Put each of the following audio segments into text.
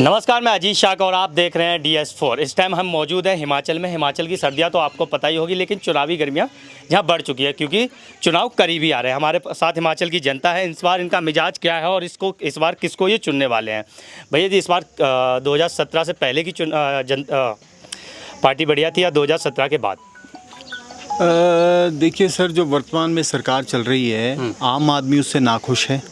नमस्कार, मैं अजीत शाह और आप देख रहे हैं DS4। इस टाइम हम मौजूद हैं हिमाचल में। हिमाचल की सर्दियां तो आपको पता ही होगी, लेकिन चुनावी गर्मियां यहाँ बढ़ चुकी है क्योंकि चुनाव करीबी आ रहे हैं। हमारे साथ हिमाचल की जनता है। इस बार इनका मिजाज क्या है और इस बार किसको ये चुनने वाले हैं। भैया जी, इस बार 2017 से पहले की पार्टी बढ़िया थी या 2017 के बाद? देखिए सर, जो वर्तमान में सरकार चल रही है, आम आदमी उससे नाखुश है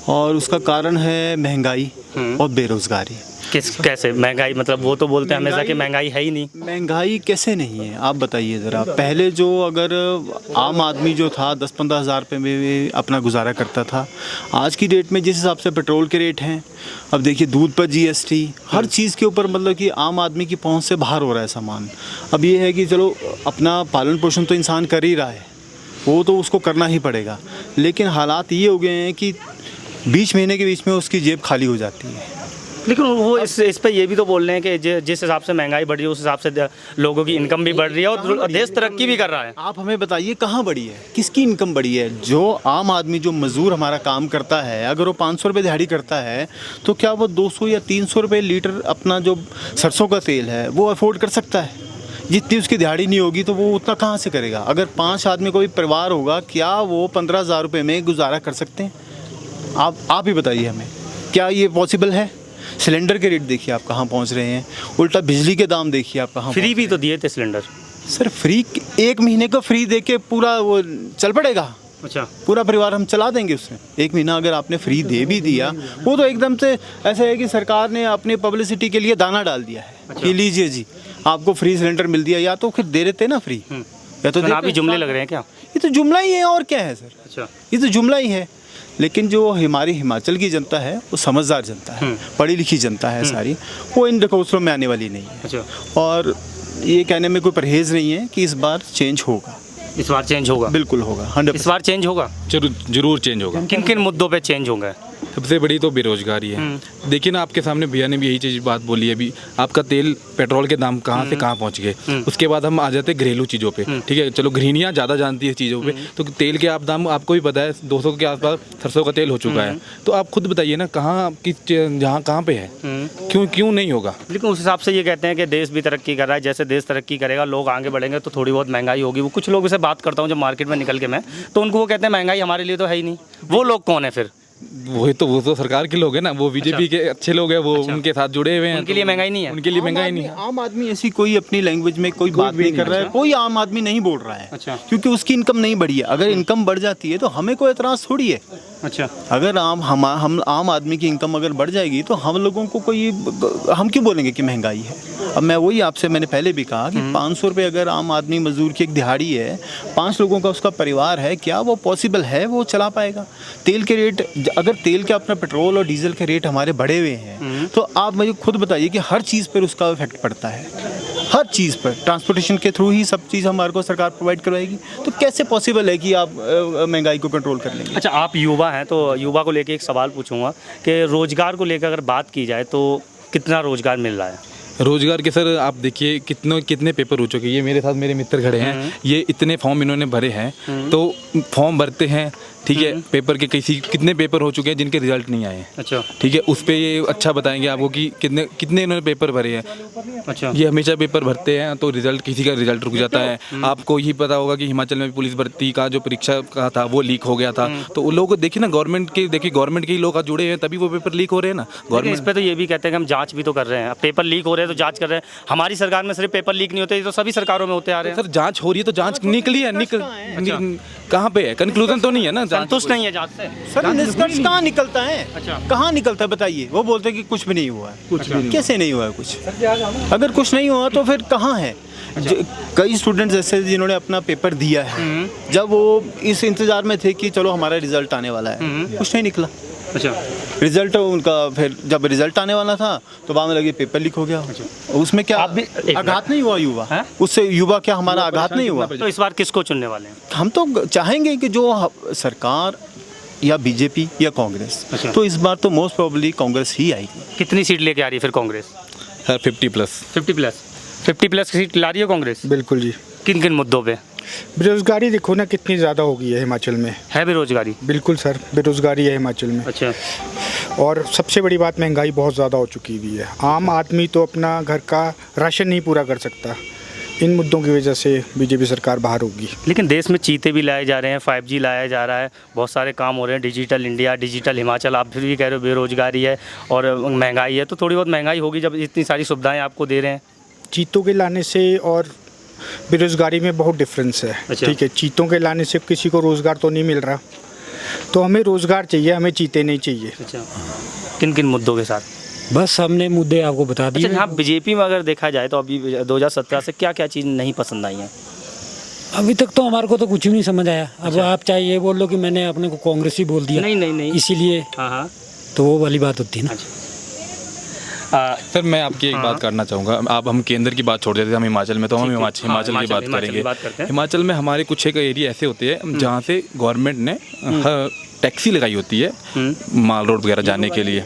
और उसका कारण है महंगाई और बेरोजगारी। कैसे महंगाई? मतलब वो तो बोलते हैं हमेशा कि महंगाई है ही नहीं। महंगाई कैसे नहीं है, आप बताइए ज़रा। पहले जो अगर आम आदमी जो था 10-15 हज़ार रुपये में अपना गुजारा करता था, आज की डेट में जिस हिसाब से पेट्रोल के रेट हैं, अब देखिए दूध पर GST, हर चीज़ के ऊपर मतलब कि आम आदमी की पहुंच से बाहर हो रहा है सामान। अब ये है कि चलो अपना पालन पोषण तो इंसान कर ही रहा है, वो तो उसको करना ही पड़ेगा, लेकिन हालात ये हो गए हैं कि 20 महीने के बीच में उसकी जेब खाली हो जाती है। लेकिन वो इस पे ये भी तो बोल रहे हैं कि जिस हिसाब से महंगाई बढ़ रही है उस हिसाब से लोगों की इनकम भी बढ़ रही है और देश तरक्की भी कर रहा है। आप हमें बताइए कहाँ बढ़ी है, किसकी इनकम बढ़ी है? जो आम आदमी, जो मजदूर हमारा काम करता है, अगर वो 500 रुपये दिहाड़ी करता है तो क्या वो 200 या 300 रुपये लीटर अपना जो सरसों का तेल है वो अफोर्ड कर सकता है? जितनी उसकी दिहाड़ी नहीं होगी तो वो उतना कहाँ से करेगा? अगर 5 आदमी कोई परिवार होगा, क्या वो 15,000 रुपये में गुजारा कर सकते हैं? आप ही बताइए हमें, क्या ये पॉसिबल है? सिलेंडर के रेट देखिए आप कहाँ पहुँच रहे हैं, उल्टा बिजली के दाम देखिए आप कहाँ। फ्री भी तो दिए थे सिलेंडर। सर फ्री, 1 महीने का फ्री दे के पूरा वो चल पड़ेगा? अच्छा, पूरा परिवार हम चला देंगे उसमें? 1 महीना अगर आपने फ्री दे भी दिया, वो तो एकदम से ऐसा है कि सरकार ने अपनी पब्लिसिटी के लिए दाना डाल दिया है। अच्छा। कि लीजिए जी, आपको फ्री सिलेंडर मिल दिया, या तो फिर दे देते ना फ्री, या तो आप ही जुमले लग रहे हैं क्या? ये तो जुमला ही है और क्या है सर। अच्छा, ये तो जुमला ही है। लेकिन जो हमारी हिमाचल की जनता है वो समझदार जनता है, पढ़ी लिखी जनता है सारी, वो इन ढकोसलों में आने वाली नहीं है। अच्छा। और ये कहने में कोई परहेज़ नहीं है कि इस बार चेंज होगा। इस बार चेंज होगा? बिल्कुल होगा, 100%। इस बार चेंज होगा? जरूर चेंज होगा। किन किन मुद्दों पे चेंज होगा? सबसे बड़ी तो बेरोजगारी है। देखिए ना, आपके सामने भैया ने भी यही चीज़ बात बोली है अभी। आपका तेल, पेट्रोल के दाम कहाँ से कहाँ पहुँच गए। उसके बाद हम आ जाते हैं घरेलू चीज़ों पे। ठीक है, चलो गृहिणियाँ ज़्यादा जानती है चीज़ों पे, तो तेल के आप दाम आपको भी पता है 200 के आसपास सरसों का तेल हो चुका है। तो आप खुद बताइए ना, कहाँ की जहाँ कहाँ पे है, क्यों नहीं होगा? लेकिन उस हिसाब से ये कहते हैं कि देश भी तरक्की कर रहा है, जैसे देश तरक्की करेगा लोग आगे बढ़ेंगे तो थोड़ी बहुत महंगाई होगी। वो कुछ लोगों से बात करता हूँ जब मार्केट में निकल के मैं, तो उनको वो कहते हैं महंगाई हमारे लिए तो है ही नहीं। वो लोग कौन है फिर? वो तो सरकार के लोग हैं ना, वो बीजेपी के अच्छे लोग हैं, वो उनके साथ जुड़े हुए हैं। उनके लिए महंगाई नहीं है? उनके लिए महंगाई नहीं है। आम आदमी ऐसी कोई अपनी लैंग्वेज में कोई बात नहीं कर रहा है, कोई आम आदमी नहीं बोल रहा है। अच्छा। क्योंकि उसकी इनकम नहीं बढ़ी है। अगर इनकम बढ़ जाती है तो हमें कोई एतराज़ थोड़ी है। अच्छा। अगर हम आम आदमी की इनकम अगर बढ़ जाएगी तो हम लोगों को हम क्यों बोलेंगे कि महंगाई है? अब मैं वही आपसे, मैंने पहले भी कहा कि 500 रुपये अगर आम आदमी मजदूर की एक दिहाड़ी है, 5 लोगों का उसका परिवार है, क्या वो पॉसिबल है? वो चला पाएगा? तेल के रेट, अगर तेल के अपना पेट्रोल और डीजल के रेट हमारे बढ़े हुए हैं, तो आप मुझे खुद बताइए कि हर चीज़ पर उसका इफेक्ट पड़ता है। हर चीज़ पर ट्रांसपोर्टेशन के थ्रू ही सब चीज़ हमारे को सरकार प्रोवाइड करवाएगी, तो कैसे पॉसिबल है कि आप महंगाई को कंट्रोल कर लेंगे? अच्छा, आप युवा हैं तो युवा को लेके एक सवाल पूछूंगा कि रोजगार को लेकर अगर बात की जाए तो कितना रोजगार मिल रहा है? रोजगार के सर आप देखिए कितने पेपर हो चुके हैं। ये मेरे साथ मेरे मित्र खड़े हैं, ये इतने फॉर्म इन्होंने भरे हैं, तो फॉर्म भरते हैं, ठीक है, पेपर के कितने पेपर हो चुके हैं जिनके रिजल्ट नहीं आए हैं। अच्छा। ठीक है, उस पे ये अच्छा बताएंगे आपको कि कितने इन्होंने पेपर भरे हैं। अच्छा। ये हमेशा पेपर भरते हैं तो रिजल्ट, किसी का रिजल्ट रुक जाता है। आपको ही पता होगा कि हिमाचल में पुलिस भर्ती का जो परीक्षा का था वो लीक हो गया था। तो उन लोगों को देखिए ना, गवर्नमेंट के ही लोग जुड़े हैं, तभी वो पेपर लीक हो रहे हैं ना। गवर्नमेंट इस पे तो ये भी कहते हैं कि हम जांच भी तो कर रहे हैं, पेपर लीक हो रहे हैं तो जांच कर रहे हैं। हमारी सरकार में सिर्फ पेपर लीक नहीं होते, ये तो सभी सरकारों में होते आ रहे हैं। सर जांच हो रही है तो जांच निकली है, कहाँ पे है? कंक्लूजन तो नहीं है ना, संतुष्ट नहीं है जांच से? सर निष्कर्ष कहाँ निकलता है? अच्छा। कहाँ निकलता है बताइए? वो बोलते हैं कि कुछ भी नहीं हुआ है। कुछ भी कैसे नहीं हुआ है कुछ? अगर कुछ नहीं हुआ तो फिर कहाँ है? कई स्टूडेंट्स ऐसे जिन्होंने अपना पेपर दिया है, जब वो इस इंतजार में थे कि चलो हमारा रिजल्ट आने वाला है, कुछ नहीं निकला। अच्छा। रिजल्ट उनका, फिर जब रिजल्ट आने वाला था तो बाद में लगे पेपर लीक हो गया। उसमें क्या आघात नहीं हुआ युवा है? उससे युवा क्या हमारा आघात नहीं हुआ? तो इस बार किसको चुनने वाले हैं? हम तो चाहेंगे कि जो सरकार या बीजेपी या कांग्रेस। अच्छा। तो इस बार तो मोस्ट प्रोबेबली कांग्रेस ही आएगी। कितनी सीट लेके आ रही है फिर कांग्रेस? 50 प्लस सीट ला रही है कांग्रेस? बिल्कुल जी। किन किन मुद्दों पे? बेरोजगारी देखो ना कितनी ज़्यादा हो गई है हिमाचल में। है बेरोजगारी? बिल्कुल सर, बेरोजगारी है हिमाचल में। अच्छा। और सबसे बड़ी बात, महंगाई बहुत ज़्यादा हो चुकी हुई है। आम आदमी तो अपना घर का राशन नहीं पूरा कर सकता। इन मुद्दों की वजह से बीजेपी सरकार बाहर होगी। लेकिन देश में चीते भी लाए जा रहे हैं, 5G लाया जा रहा है, बहुत सारे काम हो रहे हैं, डिजिटल इंडिया, डिजिटल हिमाचल। आप फिर भी कह रहे हो बेरोजगारी है और महंगाई है, तो थोड़ी बहुत महंगाई होगी जब इतनी सारी सुविधाएं आपको दे रहे हैं। चीतों के लाने से और बेरोज़गारी में बहुत डिफरेंस है। अच्छा। ठीक है, चीतों के लाने से किसी को रोज़गार तो नहीं मिल रहा, तो हमें रोज़गार चाहिए, हमें चीते नहीं चाहिए। अच्छा, किन किन मुद्दों के साथ? बस हमने मुद्दे आपको बता दिए। अच्छा, यहाँ बीजेपी में अगर देखा जाए तो अभी 2017 से क्या क्या चीज़ नहीं पसंद आई है? अभी तक तो हमारे को तो कुछ भी नहीं समझ आया। अब आप चाहे ये बोल लो कि मैंने अपने को कांग्रेस ही बोल दिया, नहीं इसीलिए हाँ हाँ। तो वो वाली बात होती है ना। सर मैं आपकी एक बात करना चाहूँगा। आप हम केंद्र की बात छोड़ देते हैं, हम हिमाचल में, तो हम हिमाचल की बात करेंगे। हिमाचल में हमारे कुछ एक एरिया ऐसे होते हैं जहाँ से गवर्नमेंट ने टैक्सी लगाई होती है माल रोड वगैरह जाने के लिए।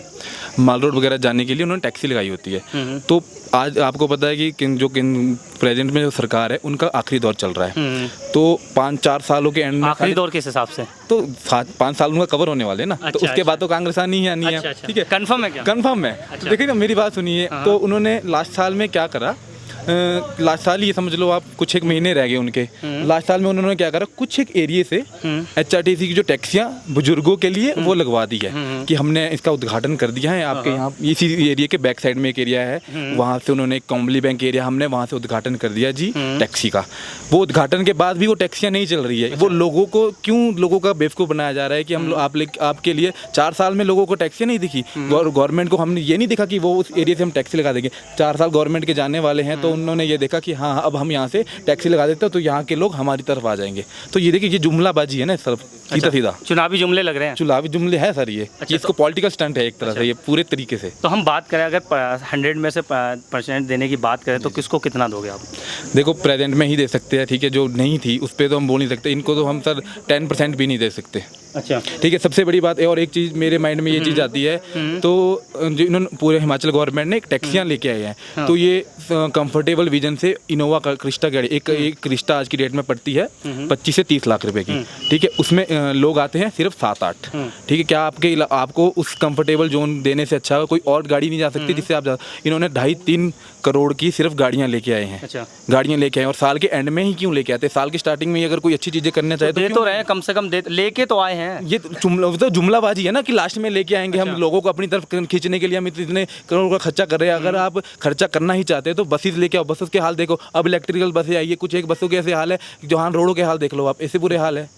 माल रोड वगैरह जाने के लिए उन्होंने टैक्सी लगाई होती है। तो आज आपको पता है कि जो प्रेजेंट में जो सरकार है उनका आखिरी दौर चल रहा है। तो 5-4 सालों के एंड में आखिरी दौर किस हिसाब से? तो 5 साल उनका कवर होने वाले ना। तो उसके बाद तो कांग्रेस आनी ही आनी है। ठीक है, कंफर्म है क्या? कंफर्म है। तो देखिए ना, मेरी बात सुनिए। तो उन्होंने लास्ट साल में क्या करा, लास्ट साल ये समझ लो आप, कुछ एक महीने रह गए उनके। लास्ट साल में उन्होंने क्या करा, कुछ एक एरिया से HRTC की जो टैक्सियां बुजुर्गों के लिए वो लगवा दी है कि हमने इसका उद्घाटन कर दिया है। आपके यहाँ इसी एरिया के बैक साइड में एक एरिया है, वहाँ से उन्होंने कोमली बैंक एरिया, हमने वहाँ से उद्घाटन कर दिया जी टैक्सी का। वो उद्घाटन के बाद भी वो टैक्सियाँ नहीं चल रही है। वो लोगों को क्यों, लोगों का बेवकूफ़ बनाया जा रहा है कि हम आपके लिए 4 साल में लोगों को टैक्सियाँ नहीं दिखी। गवर्नमेंट को हमने ये नहीं देखा कि वो उस एरिया से हम टैक्सी लगा देंगे। 4 साल गवर्नमेंट के जाने वाले हैं, तो उन्होंने ये देखा कि हाँ अब हम यहाँ से टैक्सी लगा देते हैं तो यहाँ के लोग हमारी तरफ आ जाएंगे। तो ये देखिए, ये जुमलाबाजी है ना सर, सीधा सीधा चुनावी जुमले लग रहे हैं। चुनावी जुमले है सर ये। अच्छा, इसको पॉलिटिकल स्टंट है एक तरह से ये पूरे तरीके से। तो हम बात करें, अगर 100 में से % देने की बात करें तो किसको कितना दोगे आप? देखो, प्रेजेंट में ही दे सकते हैं। ठीक है, जो नहीं थी उस पर तो हम बोल नहीं सकते। इनको तो हम सर 10% भी नहीं दे सकते। अच्छा, ठीक है। सबसे बड़ी बात है, और एक चीज़ मेरे माइंड में ये चीज़ आती है, तो जो इन्होंने पूरे हिमाचल गवर्नमेंट ने टैक्सियाँ लेके आए हैं, तो ये कंफर्टेबल विजन से इनोवा क्रिस्टा गाड़ी, एक क्रिस्टा आज की डेट में पड़ती है 25 से 30 लाख रुपए की। ठीक है, उसमें लोग आते हैं सिर्फ 7-8। ठीक है, क्या आपको उस कंफर्टेबल जोन देने से अच्छा कोई और गाड़ी नहीं जा सकती जिससे आप इन्होंने 2.5-3 करोड़ की सिर्फ गाड़ियाँ लेके आए हैं। अच्छा, गाड़ियाँ लेके आए, और साल के एंड में ही क्यों लेके आते? साल की स्टार्टिंग में अगर कोई अच्छी चीज़ें करना चाहे दे तो रहे हैं, कम से कम लेके तो आए हैं। ये तो जुमलाबाजी है ना कि लास्ट में लेके आएंगे। हम लोगों को अपनी तरफ खींचने के लिए हम इतने करोड़ का खर्चा कर रहे हैं। अगर आप खर्चा करना ही चाहते हैं तो बसेस लेके आओ। बसेस के हाल देखो, अब इलेक्ट्रिकल बसें आई है, कुछ एक बसों के ऐसे हाल है, जो हाँ रोडों के हाल देख लो आप, ऐसे बुरे हाल है।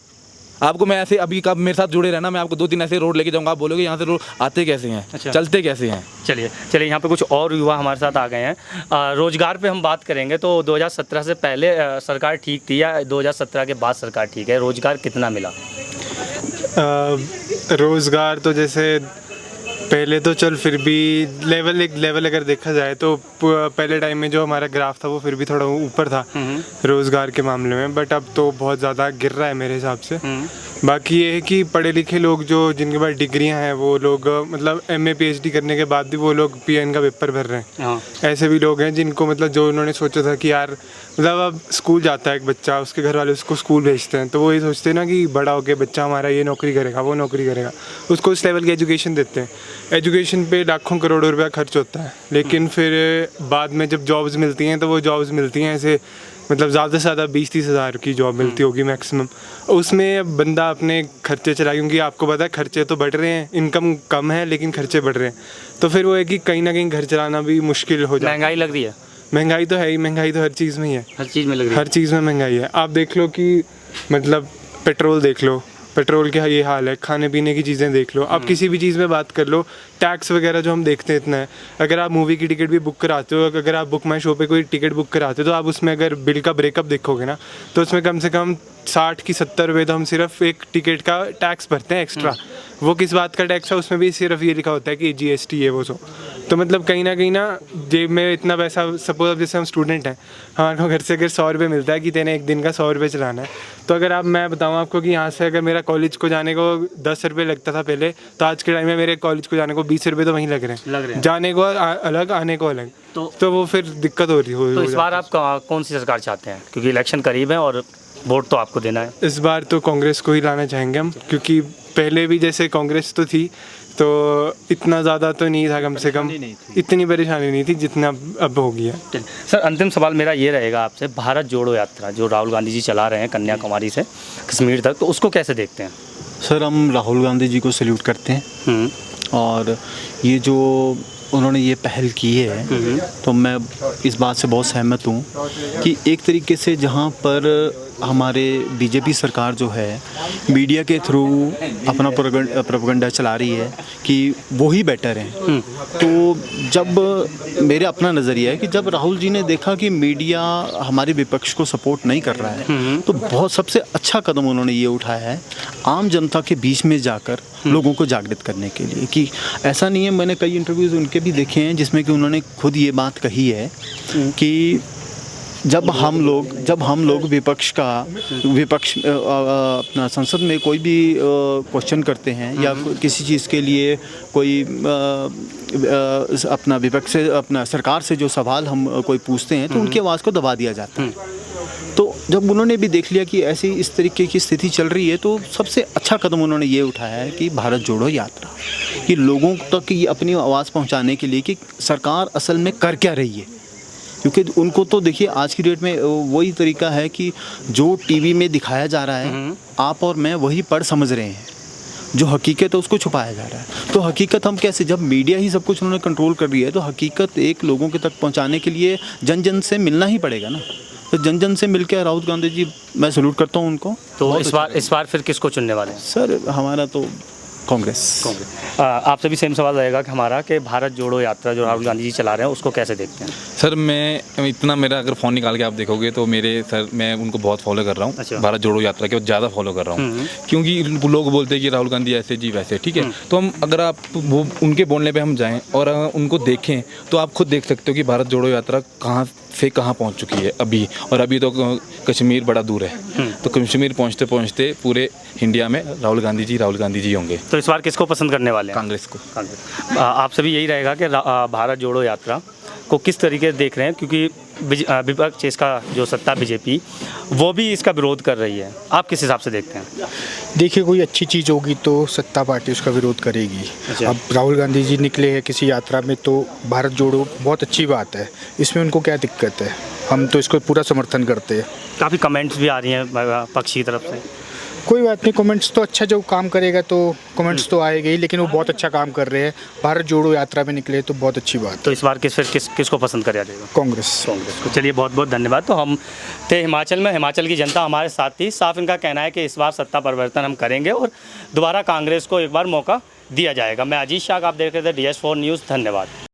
आपको मैं ऐसे अभी कब मेरे साथ जुड़े रहना, मैं आपको 2-3 ऐसे रोड लेके जाऊंगा, आप बोलोगे यहाँ से रोड आते कैसे हैं। अच्छा। चलते कैसे हैं। चलिए यहाँ पे कुछ और युवा हमारे साथ आ गए हैं। रोजगार पे हम बात करेंगे तो 2017 से पहले सरकार ठीक थी या 2017 के बाद सरकार ठीक है? रोजगार कितना मिला? रोज़गार तो जैसे पहले तो चल फिर भी लेवल अगर देखा जाए तो पहले टाइम में जो हमारा ग्राफ था वो फिर भी थोड़ा ऊपर था रोज़गार के मामले में, बट अब तो बहुत ज़्यादा गिर रहा है मेरे हिसाब से। बाकी ये है कि पढ़े लिखे लोग जो जिनके पास डिग्रियां हैं वो लोग मतलब MA PhD करने के बाद भी वो लोग PN का पेपर भर रहे हैं। ऐसे भी लोग हैं जिनको मतलब जो उन्होंने सोचा था कि यार मतलब अब स्कूल जाता है एक बच्चा, उसके घर वाले उसको स्कूल भेजते हैं, तो वो ये सोचते हैं ना कि बड़ा होकर बच्चा हमारा ये नौकरी करेगा वो नौकरी करेगा, उसको उस लेवल की एजुकेशन देते हैं। एजुकेशन पे लाखों करोड़ों रुपया खर्च होता है, लेकिन फिर बाद में जब जॉब्स मिलती हैं तो वो जॉब्स मिलती हैं ऐसे मतलब ज़्यादा से ज़्यादा 20-30 हज़ार की जॉब मिलती होगी मैक्सिमम। उसमें बंदा अपने खर्चे चला, क्योंकि आपको पता है खर्चे तो बढ़ रहे हैं, इनकम कम है लेकिन खर्चे बढ़ रहे हैं, तो फिर वो है कि कहीं ना कहीं घर चलाना भी मुश्किल हो जाता है। महंगाई लग रही है? महंगाई तो है ही, महंगाई तो हर चीज़ में ही है, हर चीज़ में लग रही है। हर चीज़ में महंगाई है। आप देख लो कि मतलब पेट्रोल देख लो, पेट्रोल का ये हाल है, खाने पीने की चीज़ें देख लो, आप किसी भी चीज़ में बात कर लो, टैक्स वगैरह जो हम देखते हैं इतना है। अगर आप मूवी की टिकट भी बुक कराते हो, अगर आप बुक माई शो पे कोई टिकट बुक कराते हो तो आप उसमें अगर बिल का ब्रेकअप देखोगे ना तो उसमें कम से कम 60 की 70 रुपये तो हम सिर्फ एक टिकट का टैक्स भरते हैं एक्स्ट्रा। वो किस बात का टैक्स है, उसमें भी सिर्फ ये लिखा होता है कि GST ये वो सो। तो मतलब कहीं ना जेब में इतना पैसा, सपोज अब जैसे हम स्टूडेंट हैं, हमारे को घर से अगर 100 रुपये मिलता है कि तेने एक दिन का 100 रुपये चलाना है, तो अगर आप मैं बताऊँ आपको कि यहाँ से अगर मेरा कॉलेज को जाने को 10 रुपये लगता था पहले, तो आज के टाइम में मेरे कॉलेज को जाने को 20 रुपये तो वहीं लग रहे हैं। जाने को अलग, आने को अलग, तो वो फिर दिक्कत हो रही हो। तो इस बार आप कौन सी सरकार चाहते हैं, क्योंकि इलेक्शन करीब है और वोट तो आपको देना है? इस बार तो कांग्रेस को ही लाना चाहेंगे हम, क्योंकि पहले भी जैसे कांग्रेस तो थी तो इतना ज़्यादा तो नहीं था, कम से कम इतनी परेशानी नहीं थी जितना अब हो गया। सर अंतिम सवाल मेरा ये रहेगा आपसे, भारत जोड़ो यात्रा जो राहुल गांधी जी चला रहे हैं कन्याकुमारी से कश्मीर तक, तो उसको कैसे देखते हैं? सर हम राहुल गांधी जी को सैल्यूट करते हैं और ये जो उन्होंने ये पहल की है तो मैं इस बात से बहुत सहमत हूँ कि एक तरीके से जहाँ पर हमारे बीजेपी सरकार जो है मीडिया के थ्रू अपना प्रोपेगेंडा चला रही है कि वो ही बेटर हैं, तो जब मेरा अपना नज़रिया है कि जब राहुल जी ने देखा कि मीडिया हमारे विपक्ष को सपोर्ट नहीं कर रहा है तो बहुत सबसे अच्छा कदम उन्होंने ये उठाया है आम जनता के बीच में जाकर लोगों को जागृत करने के लिए। कि ऐसा नहीं है, मैंने कई इंटरव्यूज़ उनके भी देखे हैं जिसमें कि उन्होंने खुद ये बात कही है कि जब हम लोग विपक्ष अपना संसद में कोई भी क्वेश्चन करते हैं या किसी चीज़ के लिए कोई अपना विपक्ष से अपना सरकार से जो सवाल हम कोई पूछते हैं तो उनकी आवाज़ को दबा दिया जाता है। तो जब उन्होंने भी देख लिया कि ऐसी इस तरीके की स्थिति चल रही है तो सबसे अच्छा कदम उन्होंने ये उठाया है कि भारत जोड़ो यात्रा, कि लोगों तक ये अपनी आवाज़ पहुंचाने के लिए कि सरकार असल में कर क्या रही है। क्योंकि उनको तो देखिए आज की डेट में वही तरीका है कि जो टीवी में दिखाया जा रहा है आप और मैं वही पढ़ समझ रहे हैं, जो हकीकत है उसको छुपाया जा रहा है। तो हकीकत हम कैसे, जब मीडिया ही सब कुछ उन्होंने कंट्रोल कर लिया है तो हकीकत एक लोगों के तक पहुंचाने के लिए जन जन से मिलना ही पड़ेगा ना। तो जन जन से मिलकर राहुल गांधी जी मैं सैल्यूट करता हूं उनको। तो इस बार फिर किसको चुनने वाले हैं? सर हमारा तो कांग्रेस। आपसे भी सेम सवाल रहेगा कि हमारा कि भारत जोड़ो यात्रा जो राहुल गांधी जी चला रहे हैं उसको कैसे देखते हैं? सर मैं इतना, मेरा अगर फ़ोन निकाल के आप देखोगे तो मैं उनको बहुत फॉलो कर रहा हूँ। अच्छा। भारत जोड़ो यात्रा के बहुत ज़्यादा फॉलो कर रहा हूँ क्योंकि लोग बोलते हैं कि राहुल गांधी ऐसे जी वैसे, ठीक है। तो हम अगर आप वो उनके बोलने पर हम जाएँ और उनको देखें तो आप खुद देख सकते हो कि भारत जोड़ो यात्रा कहाँ से कहाँ पहुँच चुकी है अभी, और अभी तो कश्मीर बड़ा दूर है। तो कश्मीर पहुँचते पहुँचते पूरे इंडिया में राहुल गांधी जी होंगे। तो इस बार किसको पसंद करने वाले हैं? कांग्रेस को। आपसे भी यही रहेगा कि भारत जोड़ो यात्रा को किस तरीके से देख रहे हैं, क्योंकि विपक्ष इसका जो सत्ता बीजेपी वो भी इसका विरोध कर रही है, आप किस हिसाब से देखते हैं? देखिए कोई अच्छी चीज़ होगी तो सत्ता पार्टी उसका विरोध करेगी। अच्छा। अब राहुल गांधी जी निकले हैं किसी यात्रा में तो भारत जोड़ो बहुत अच्छी बात है, इसमें उनको क्या दिक्कत है, हम तो इसको पूरा समर्थन करते हैं। काफ़ी कमेंट्स भी आ रही हैं पक्ष की तरफ से। कोई बात नहीं, कमेंट्स तो अच्छा जो काम करेगा तो कमेंट्स तो आएगा ही, लेकिन वो बहुत अच्छा काम कर रहे हैं, भारत जोड़ो यात्रा में निकले तो बहुत अच्छी बात। तो इस बार किसको पसंद कर जाएगा? कांग्रेस को। चलिए बहुत बहुत धन्यवाद। तो हम थे हिमाचल में, हिमाचल की जनता हमारे साथ थी। साफ इनका कहना है कि इस बार सत्ता परिवर्तन हम करेंगे और दोबारा कांग्रेस को एक बार मौका दिया जाएगा। मैं अजीत शाह, आप देख रहे थे DS4 न्यूज़। धन्यवाद।